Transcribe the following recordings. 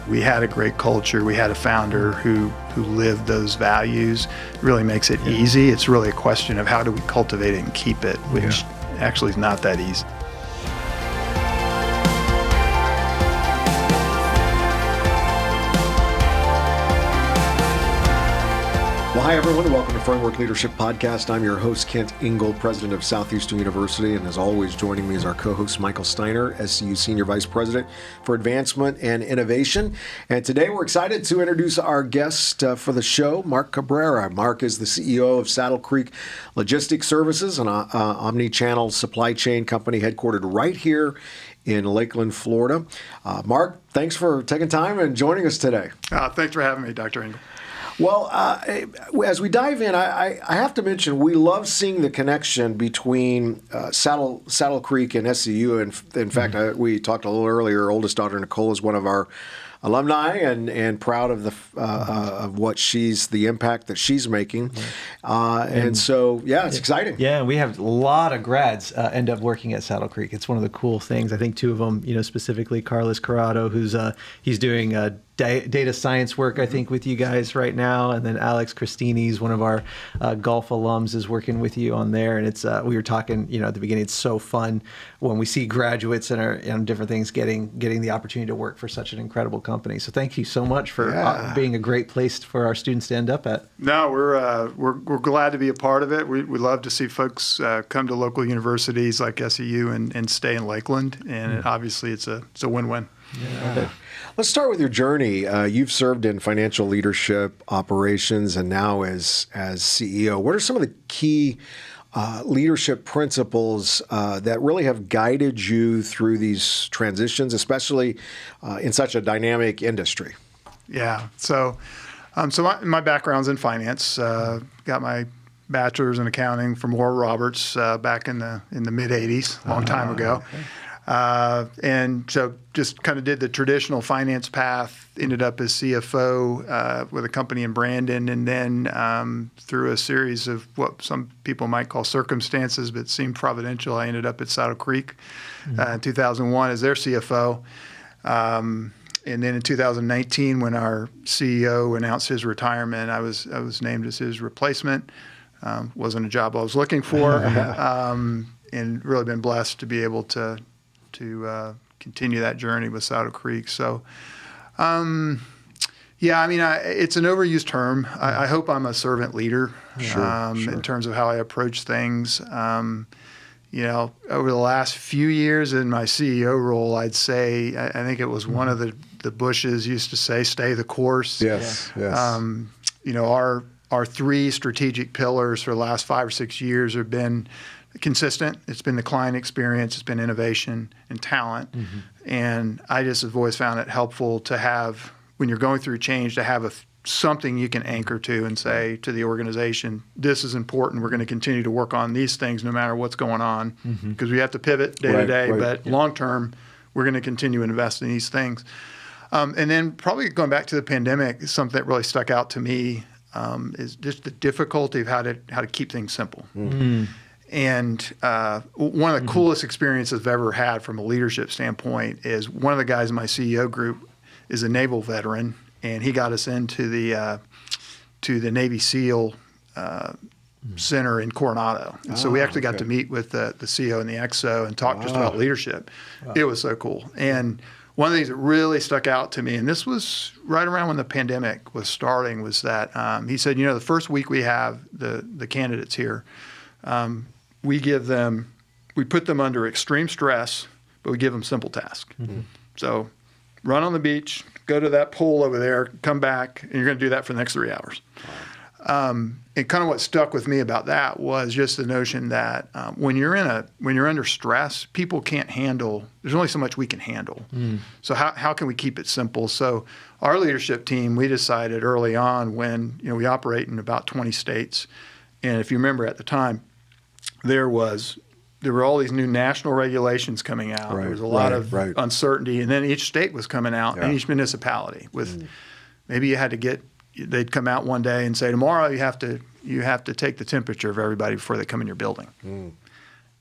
we had a great culture. We had a founder who lived those values. It really makes it easy. It's really a question of how do we cultivate it and keep it, which actually is not that easy. Well, hi, everyone. Welcome to Framework Leadership Podcast. I'm your host, Kent Ingle, president of Southeastern University. And as always, joining me is our co-host, Michael Steiner, SCU Senior Vice President for Advancement and Innovation. And today we're excited to introduce our guest for the show, Mark Cabrera. Mark is the CEO of Saddle Creek Logistics Services, an omni-channel supply chain company headquartered right here in Lakeland, Florida. Mark, thanks for taking time and joining us today. Thanks for having me, Dr. Ingle. Well, as we dive in, I have to mention we love seeing the connection between Saddle Creek and SCU. In fact, we talked a little earlier. Our oldest daughter Nicole is one of our alumni, and proud of of the impact that she's making. And so, it's exciting. Yeah, we have a lot of grads end up working at Saddle Creek. It's one of the cool things. I think two of them, specifically Carlos Corrado, he's doing data science work, I think, with you guys right now. And then Alex Christini's one of our golf alums is working with you on there. And it's we were talking, at the beginning, it's so fun when we see graduates and different things getting the opportunity to work for such an incredible company. So thank you so much for being a great place for our students to end up at. No, we're glad to be a part of it. We love to see folks come to local universities like SCU and stay in Lakeland. And obviously it's a win-win. Yeah. Let's start with your journey. You've served in financial leadership, operations, and now as CEO. What are some of the key leadership principles that really have guided you through these transitions, especially in such a dynamic industry? Yeah. So my background's in finance. Got my bachelor's in accounting from Oral Roberts back in the mid '80s, long time ago. Okay. And so just kind of did the traditional finance path, ended up as CFO with a company in Brandon, and then through a series of what some people might call circumstances, but seemed providential, I ended up at Saddle Creek in 2001 as their CFO. And then in 2019, when our CEO announced his retirement, I was named as his replacement. Wasn't a job I was looking for, and really been blessed to be able to continue that journey with Saddle Creek. So, it's an overused term. I hope I'm a servant leader in terms of how I approach things. Over the last few years in my CEO role, I'd say, I think it was one of the Bushes used to say, stay the course. Yes. Our three strategic pillars for the last 5 or 6 years have been consistent. It's been the client experience, it's been innovation and talent. Mm-hmm. And I just have always found it helpful to have, when you're going through change, to have something you can anchor to and say to the organization, this is important. We're going to continue to work on these things no matter what's going on, because we have to pivot day to day. But long term, we're going to continue to invest in these things. And then probably going back to the pandemic, something that really stuck out to me is just the difficulty of how to keep things simple. Mm-hmm. And one of the coolest experiences I've ever had from a leadership standpoint is one of the guys in my CEO group is a naval veteran, and he got us into the Navy SEAL Center in Coronado. And so we actually got to meet with the CEO and the XO and talk just about leadership. Wow. It was so cool. And one of the things that really stuck out to me, and this was right around when the pandemic was starting, was that he said, the first week we have the candidates here, we put them under extreme stress, but we give them simple tasks. Mm-hmm. So run on the beach, go to that pool over there, come back, and you're going to do that for the next 3 hours. Wow. And kind of what stuck with me about that was just the notion that when you're under stress, people can't handle. There's only so much we can handle. Mm. So how can we keep it simple? So our leadership team, we decided early on when we operate in about 20 states, and if you remember at the time, there were all these new national regulations coming out. There was a lot of uncertainty, and then each state was coming out, and each municipality with maybe you had to they'd come out one day and say, tomorrow you have to take the temperature of everybody before they come in your building. Mm.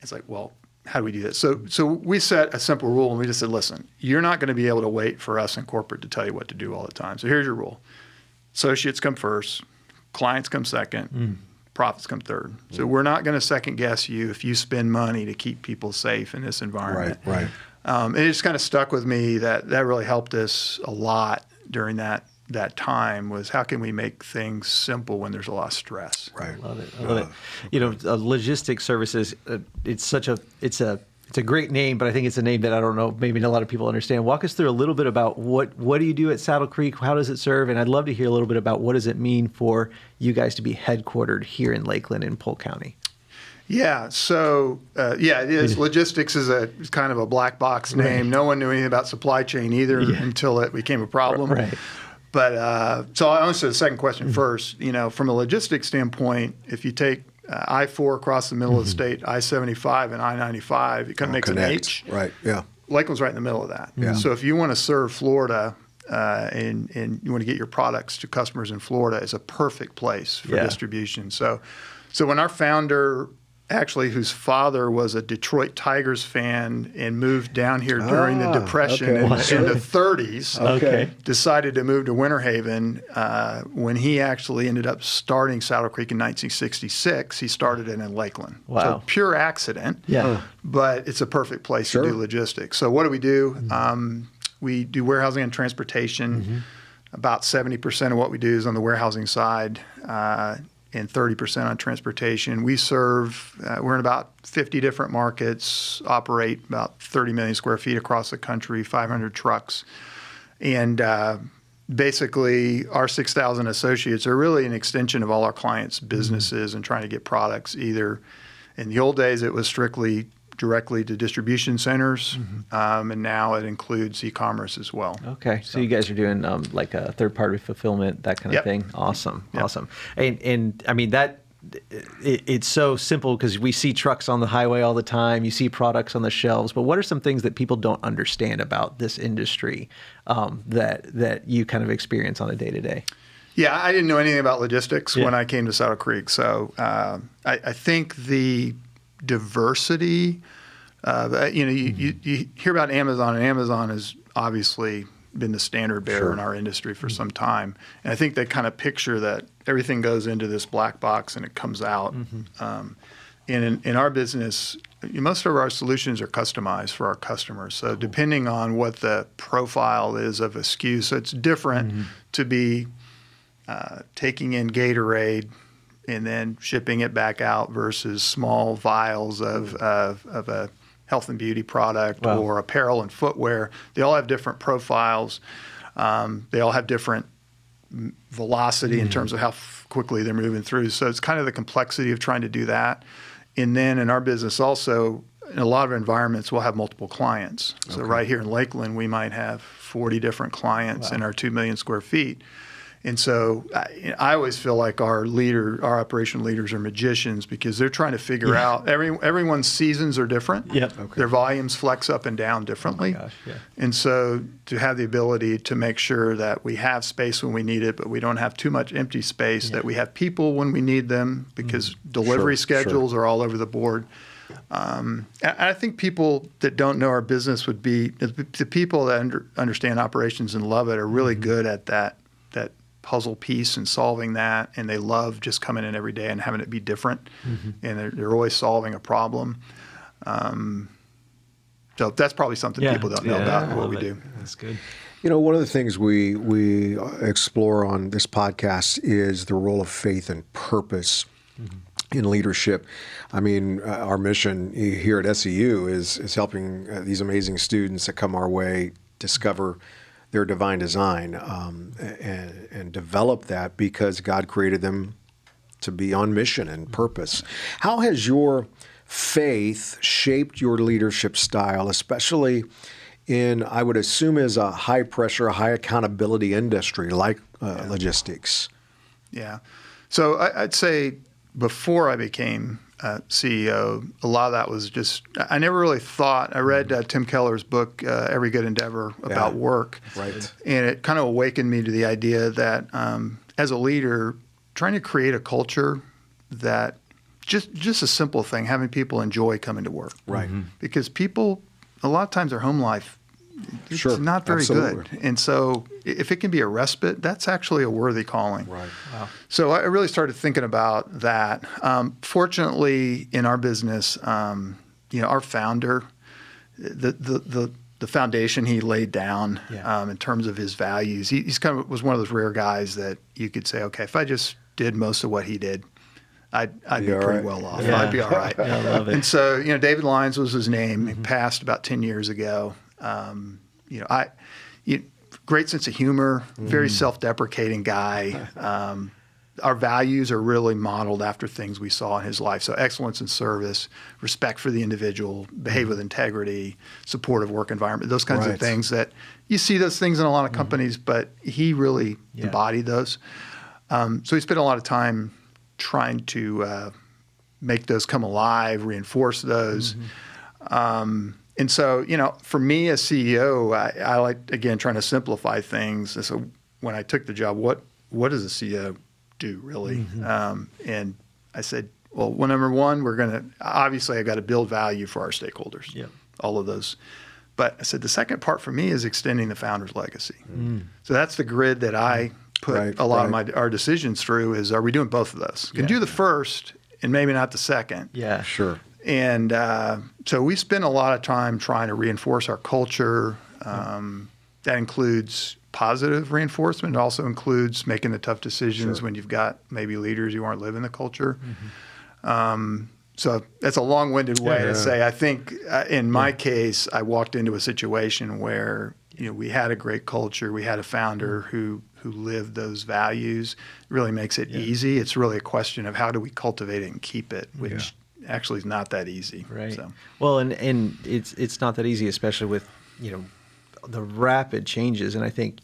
It's like, well, how do we do this? So we set a simple rule, and we just said, listen, you're not going to be able to wait for us in corporate to tell you what to do all the time. So here's your rule. Associates come first, clients come second, profits come third. So we're not going to second guess you if you spend money to keep people safe in this environment. Right. And it just kind of stuck with me that really helped us a lot during that time, was how can we make things simple when there's a lot of stress. Right. I love it. Logistics services, it's a great name, but I think it's a name that I don't know, maybe not a lot of people understand. Walk us through a little bit about what do you do at Saddle Creek? How does it serve? And I'd love to hear a little bit about what does it mean for you guys to be headquartered here in Lakeland in Polk County? Yeah. So, it is. Logistics is kind of a black box name. Right. No one knew anything about supply chain either until it became a problem. Right. But so I'll answer the second question first. From a logistics standpoint, if you take I-4 across the middle of the state, I-75 and I-95, it kind of makes an H. Right. Yeah. Lakeland's right in the middle of that. Yeah. So if you want to serve Florida and you want to get your products to customers in Florida, it's a perfect place for distribution. So when our founder, actually whose father was a Detroit Tigers fan and moved down here during the Depression in the 30s, decided to move to Winter Haven. When he actually ended up starting Saddle Creek in 1966, he started it in Lakeland. Wow. So pure accident, but it's a perfect place to do logistics. So what do? We do warehousing and transportation. About 70% of what we do is on the warehousing side. And 30% on transportation. We serve, we're in about 50 different markets, operate about 30 million square feet across the country, 500 trucks. And basically, our 6,000 associates are really an extension of all our clients' businesses and trying to get products either, in the old days, it was strictly directly to distribution centers, and now it includes e-commerce as well. Okay, so you guys are doing like a third-party fulfillment, that kind of thing. Awesome. And I mean it's so simple because we see trucks on the highway all the time. You see products on the shelves, but what are some things that people don't understand about this industry that you kind of experience on a day-to-day? Yeah, I didn't know anything about logistics when I came to Saddle Creek, so I think the diversity. You hear about Amazon, and Amazon has obviously been the standard bearer in our industry for some time. And I think they kind of picture that everything goes into this black box and it comes out. And in our business, most of our solutions are customized for our customers. So depending on what the profile is of a SKU, so it's different to be taking in Gatorade and then shipping it back out versus small vials of a health and beauty product or apparel and footwear. They all have different profiles. They all have different velocity in terms of how quickly they're moving through. So it's kind of the complexity of trying to do that. And then in our business also, in a lot of environments, we'll have multiple clients. So right here in Lakeland, we might have 40 different clients in our 2 million square feet. And so I always feel like our operation leaders are magicians because they're trying to figure out everyone's seasons are different. Their volumes flex up and down differently. And so to have the ability to make sure that we have space when we need it, but we don't have too much empty space, that we have people when we need them because delivery schedules are all over the board. I think people that don't know our business would be the people that understand operations and love it are really good at that puzzle piece and solving that, and they love just coming in every day and having it be different, and they're always solving a problem. So that's probably something people don't know about what we do. That's good. One of the things we explore on this podcast is the role of faith and purpose in leadership. I mean, our mission here at SEU is helping these amazing students that come our way discover their divine design and develop that because God created them to be on mission and purpose. How has your faith shaped your leadership style, especially in, I would assume, is a high pressure, high accountability industry like logistics? Yeah. So I'd say before I became CEO, a lot of that was just, I never really thought, I read Tim Keller's book, Every Good Endeavor, about work. Right. And it kind of awakened me to the idea that as a leader, trying to create a culture that just a simple thing, having people enjoy coming to work. Right. Because people, a lot of times their home life, it's Sure, not very absolutely. good. And so if it can be a respite, that's actually a worthy calling. Right. Wow. So I really started thinking about that. Fortunately, in our business, our founder, the foundation he laid down in terms of his values, he's kind of was one of those rare guys that you could say, okay, if I just did most of what he did, I'd be pretty right. well off. Yeah. I'd be all right. I love it. And so, David Lyons was his name. He passed about 10 years ago. Great sense of humor, very self-deprecating guy. Our values are really modeled after things we saw in his life. So excellence in service, respect for the individual, behave with integrity, supportive work environment, those kinds Right. of things that you see those things in a lot of companies, but he really embodied those. So he spent a lot of time trying to make those come alive, reinforce those. And so, for me as CEO, I like, again, trying to simplify things. And so when I took the job, what does a CEO do really? And I said, well, number one, obviously I got to build value for our stakeholders, all of those. But I said, the second part for me is extending the founder's legacy. So that's the grid that I put a lot of our decisions through is, are we doing both of those? You can do the first and maybe not the second. Yeah. Sure. And so we spend a lot of time trying to reinforce our culture. That includes positive reinforcement. It also includes making the tough decisions when you've got maybe leaders who aren't living the culture. So that's a long-winded way to say, I think in my case, I walked into a situation where we had a great culture. We had a founder who lived those values. It really makes it easy. It's really a question of how do we cultivate it and keep it, which actually is not that easy. Right. So. Well, and it's not that easy, especially with the rapid changes. And I think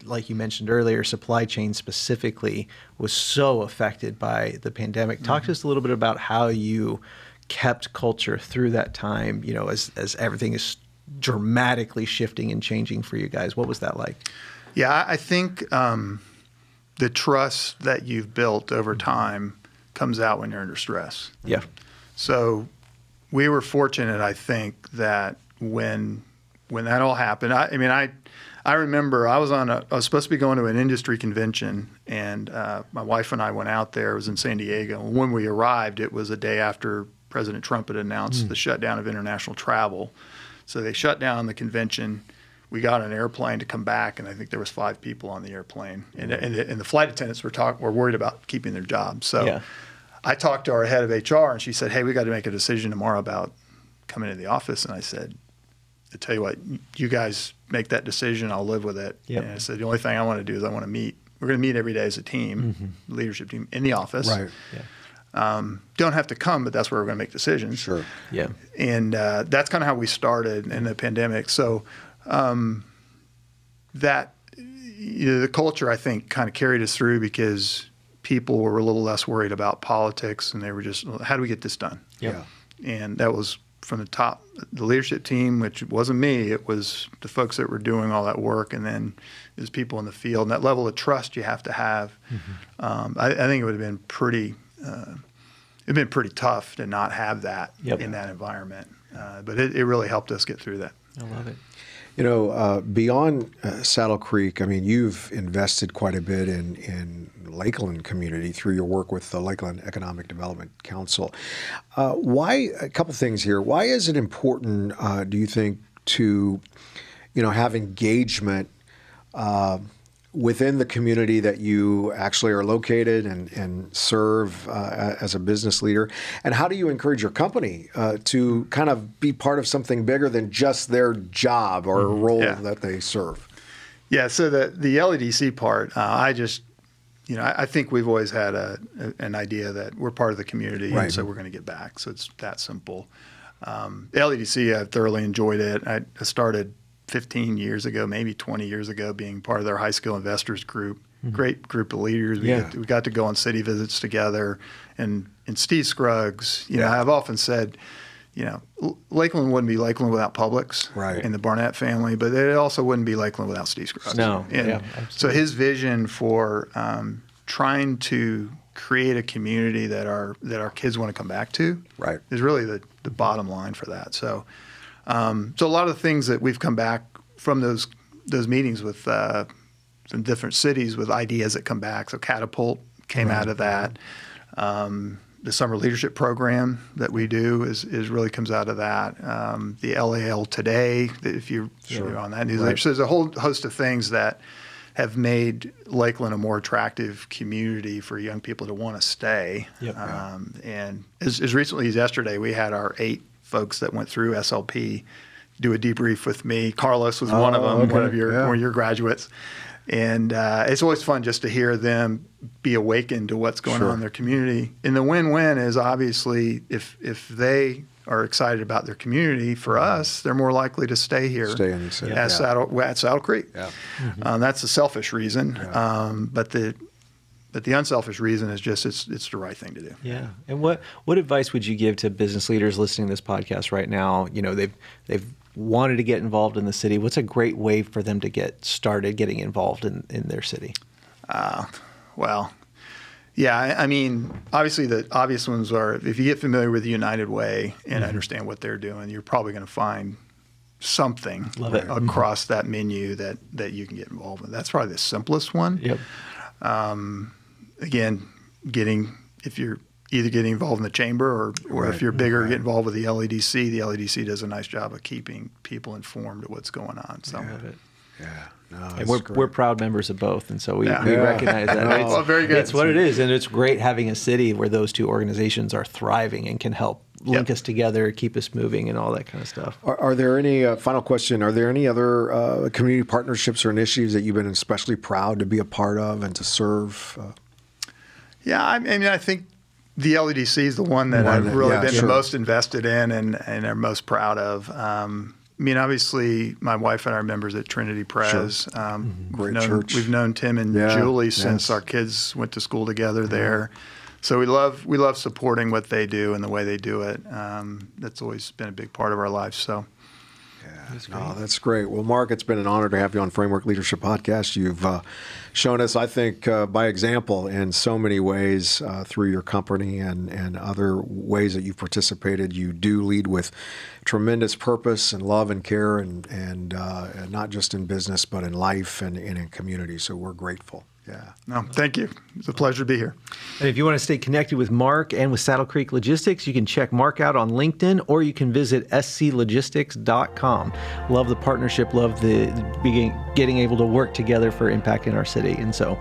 like you mentioned earlier, supply chain specifically was so affected by the pandemic. Talk to us a little bit about how you kept culture through that time. As everything is dramatically shifting and changing for you guys. What was that like? Yeah, I think the trust that you've built over time comes out when you're under stress. Yeah. So we were fortunate, I think, that when that all happened, I remember I was supposed to be going to an industry convention, and my wife and I went out there. It was in San Diego. And when we arrived, it was a day after President Trump had announced the shutdown of international travel. So they shut down the convention. We got an airplane to come back, and I think there was 5 people on the airplane. And the flight attendants were worried about keeping their jobs. So I talked to our head of HR, and she said, hey, we got to make a decision tomorrow about coming to the office. And I said, I tell you what, you guys make that decision. I'll live with it. Yep. And I said, the only thing I want to do is I want to meet. We're going to meet every day as a team, leadership team, in the office. Right. Yeah. Don't have to come, but that's where we're going to make decisions. Sure. Yeah. And that's kind of how we started in the pandemic. So the culture, I think, kind of carried us through because people were a little less worried about politics, and they were just, how do we get this done? Yeah. And that was from the top, the leadership team, which wasn't me. It was the folks that were doing all that work, and then there's people in the field. And that level of trust you have to have. I think it would have been pretty tough to not have that in that environment. But it really helped us get through that. I love it. Beyond Saddle Creek, you've invested quite a bit in Lakeland community through your work with the Lakeland Economic Development Council. Why, a couple things here. Why is it important, do you think, to, have engagement within the community that you actually are located and serve as a business leader? And how do you encourage your company to kind of be part of something bigger than just their job or role that they serve? Yeah, so the LEDC part, I think we've always had an idea that we're part of the community, and so we're going to give back. So it's that simple. The LEDC, I thoroughly enjoyed it. I started 15 years ago, maybe 20 years ago, being part of their high skill investors group. Great group of leaders. We got to go on city visits together. And Steve Scruggs, I've often said, Lakeland wouldn't be Lakeland without Publix and the Barnett family, but it also wouldn't be Lakeland without Steve Scruggs. No. And so his vision for trying to create a community that our kids want to come back to. Right. Is really the bottom line for that. So, so a lot of the things that we've come back from those meetings with some different cities with ideas that come back. So Catapult came out of that. The summer leadership program that we do is really comes out of that. The LAL Today, if you're on that newsletter. Right. So there's a whole host of things that have made Lakeland a more attractive community for young people to want to stay. Yep. And as recently as yesterday, we had our 8 folks that went through SLP do a debrief with me. Carlos was one of them, one of your graduates. And it's always fun just to hear them be awakened to what's going on in their community. And the win-win is obviously if they are excited about their community, for us, they're more likely to stay here. Stay in the city. At Saddle Creek. Yeah. That's the selfish reason. Yeah. But the unselfish reason is just it's the right thing to do. Yeah. And what advice would you give to business leaders listening to this podcast right now? You know, they've wanted to get involved in the city. What's a great way for them to get started getting involved in their city? Well, yeah, I mean, obviously the obvious ones are if you get familiar with the United Way and understand what they're doing, you're probably going to find something across that menu that you can get involved with. That's probably the simplest one. Yep. Again, if you're either getting involved in the chamber or if you're bigger, get involved with the LEDC. The LEDC does a nice job of keeping people informed of what's going on. So. Yeah. No, and we're proud members of both, and so we recognize that. Well, very good. It's what it is, and it's great having a city where those two organizations are thriving and can help link us together, keep us moving, and all that kind of stuff. Are there any, final question, are there any other community partnerships or initiatives that you've been especially proud to be a part of and to serve? Yeah, I mean, I think the LEDC is the one that I've really been the most invested in and are most proud of. I mean, obviously, my wife and I are members at Trinity Pres. Great church. We've known Tim and Julie since our kids went to school together there. So we love supporting what they do and the way they do it. That's always been a big part of our lives. So. That's great. Well, Mark, it's been an honor to have you on Framework Leadership Podcast. You've shown us, I think, by example in so many ways through your company and other ways that you've participated. You do lead with tremendous purpose and love and care, and not just in business, but in life and in community. So we're grateful. Yeah. No, thank you. It's a pleasure to be here. And if you want to stay connected with Mark and with Saddle Creek Logistics, you can check Mark out on LinkedIn or you can visit sclogistics.com. Love the partnership, love the getting able to work together for impact in our city. And so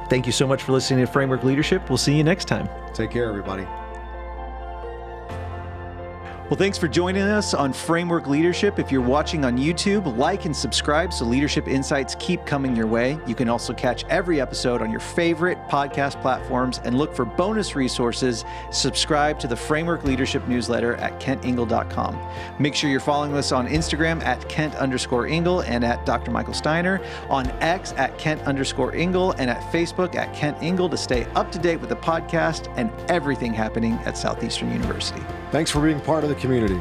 thank you so much for listening to Framework Leadership. We'll see you next time. Take care, everybody. Well, thanks for joining us on Framework Leadership. If you're watching on YouTube, like and subscribe so leadership insights keep coming your way. You can also catch every episode on your favorite podcast platforms and look for bonus resources. Subscribe to the Framework Leadership newsletter at kentingle.com. Make sure you're following us on Instagram at Kent_Ingle and at Dr. Michael Steiner, on X at Kent_Ingle, and at Facebook at Kent Ingle to stay up to date with the podcast and everything happening at Southeastern University. Thanks for being part of the community.